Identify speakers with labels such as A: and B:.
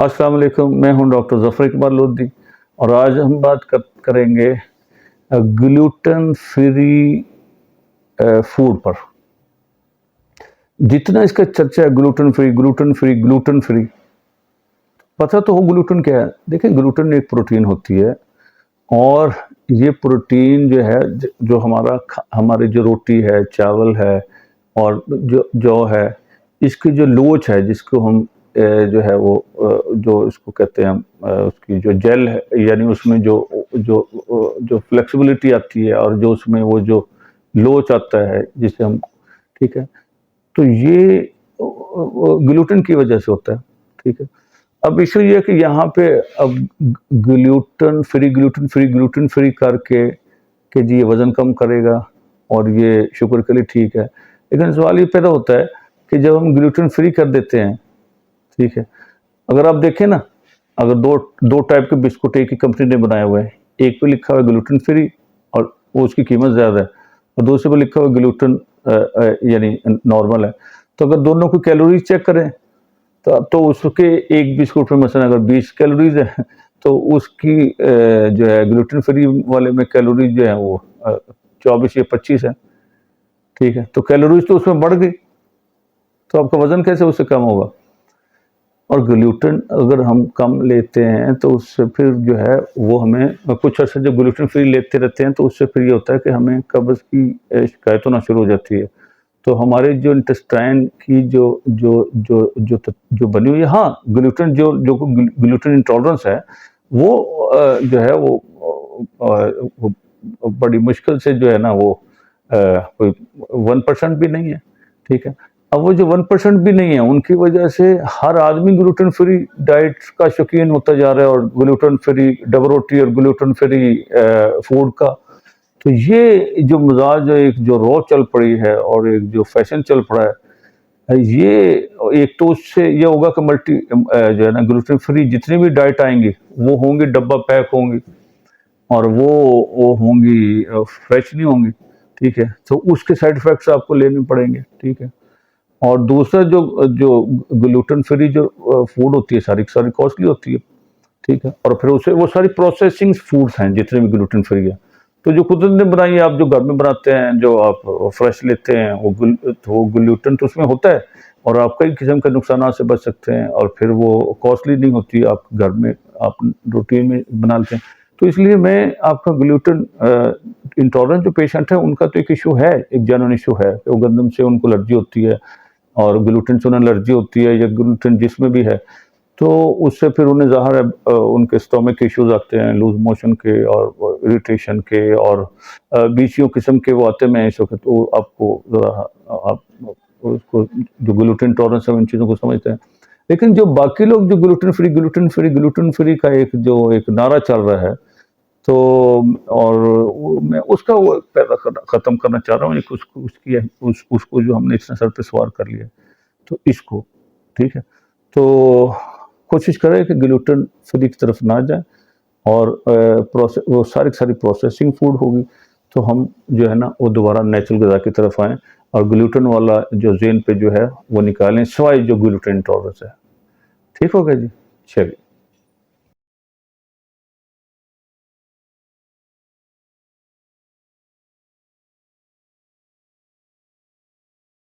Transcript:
A: अस्सलाम वालेकुम, मैं हूं डॉक्टर ज़फ़र इकबाल लोधी और आज हम बात करेंगे ग्लूटेन फ्री फूड पर। जितना इसका चर्चा है gluten free gluten free gluten free, पता तो हो ग्लूटेन क्या है। देखिए, ग्लूटेन एक प्रोटीन होती है और ये प्रोटीन जो है, जो हमारी जो रोटी है, चावल है और जो जौ है, इसकी जो लोच है, जिसको हम जो है वो जो इसको कहते हैं हम, उसकी जो जेल है, यानी उसमें जो जो जो फ्लेक्सिबिलिटी आती है और जो उसमें वो जो लोच आता है, जिसे हम, ठीक है, तो ये ग्लूटेन की वजह से होता है। ठीक है, अब इशू ये है कि यहाँ पे अब ग्लूटेन फ्री करके कि जी ये वज़न कम करेगा और ये शुगर के लिए ठीक है, लेकिन सवाल ये पैदा होता है कि जब हम ग्लूटेन फ्री कर देते हैं, ठीक है, अगर आप देखें ना, अगर दो टाइप के बिस्कुट एक ही कंपनी ने बनाए हुए हैं, एक पे लिखा हुआ है ग्लूटेन फ्री और वो उसकी कीमत ज़्यादा है, और दूसरे पे लिखा हुआ ग्लूटेन यानी नॉर्मल है। तो अगर दोनों की कैलोरीज चेक करें तो उसके एक बिस्कुट में मसलन अगर 20 कैलोरीज है, तो उसकी जो है ग्लूटेन फ्री वाले में कैलोरीज जो है वो 24 या 25 है। ठीक है, तो कैलोरीज तो उसमें बढ़ गई, तो आपका वजन कैसे उससे कम होगा। और ग्लूटेन अगर हम कम लेते हैं तो उससे फिर जो है वो हमें कुछ अर्से जब ग्लूटेन फ्री लेते रहते हैं तो उससे फिर ये होता है कि हमें कब्ज़ की शिकायत होना शुरू हो जाती है। तो हमारे जो इंटेस्टाइन की जो बनी हुई है, हाँ, ग्लूटेन जो ग्लूटेन इंटॉलरेंस है वो जो है वो बड़ी मुश्किल से जो है ना वो कोई 1% भी नहीं है। ठीक है, अब वो जो 1% भी नहीं है, उनकी वजह से हर आदमी ग्लूटेन फ्री डाइट का शौकीन होता जा रहा है और ग्लूटेन फ्री डबल रोटी और ग्लूटेन फ्री फूड का। तो ये जो मिजाज एक जो रॉ चल पड़ी है और एक जो फैशन चल पड़ा है, ये एक तो उससे ये होगा कि मल्टी जो है ना ग्लूटेन फ्री जितनी भी डाइट आएंगी वो होंगी डब्बा पैक होंगी और वो होंगी फ्रेश नहीं होंगी। ठीक है, तो उसके साइड इफेक्ट्स आपको लेने पड़ेंगे। ठीक है, और दूसरा जो ग्लूटेन फ्री जो फूड होती है सारी कॉस्टली होती है। ठीक है, और फिर उसे वो सारी प्रोसेसिंग फूड्स हैं जितने भी ग्लूटेन फ्री है, तो जो कुदरत ने बनाई है, आप जो घर में बनाते हैं, जो आप फ्रेश लेते हैं, वो ग्लूटेन तो उसमें होता है और आप कई किस्म के नुकसान से बच सकते हैं और फिर वो कॉस्टली नहीं होती, आप घर में आप रूटीन में बना लेते हैं। तो इसलिए मैं आपका ग्लूटेन इंटॉलरेंस जो पेशेंट है उनका तो एक इशू है, एक जेन्युइन इशू है, वो गंदम से उनको एलर्जी होती है और ग्लूटेन से उन्हें एलर्जी होती है या ग्लूटेन जिसमें भी है, तो उससे फिर उन्हें ज़ाहिर है उनके स्टोमक के इश्यूज आते हैं, लूज मोशन के और इरिटेशन के और बीसियों किस्म के वो आते हैं इस वक्त। तो आपको ज़रा आप उसको जो ग्लूटेन टॉलरेंस है इन चीज़ों को समझते हैं, लेकिन जो बाकी लोग जो ग्लूटेन फ्री का एक नारा चल रहा है, तो और मैं उसका वो पैदा ख़त्म करना चाह रहा हूँ, उसको जो हमने इतना सर पे सवार कर लिया, तो इसको, ठीक है, तो कोशिश करें कि ग्लूटेन फ्री की तरफ ना जाए और वो सारी प्रोसेसिंग फूड होगी, तो हम जो है ना वो दोबारा नेचुरल ग़िज़ा की तरफ आएँ और ग्लूटेन वाला जो ज़हन पे जो है वो निकालें, सिवाय जो ग्लूटेन इंटॉलरेंस है। ठीक हो गया जी, चलिए।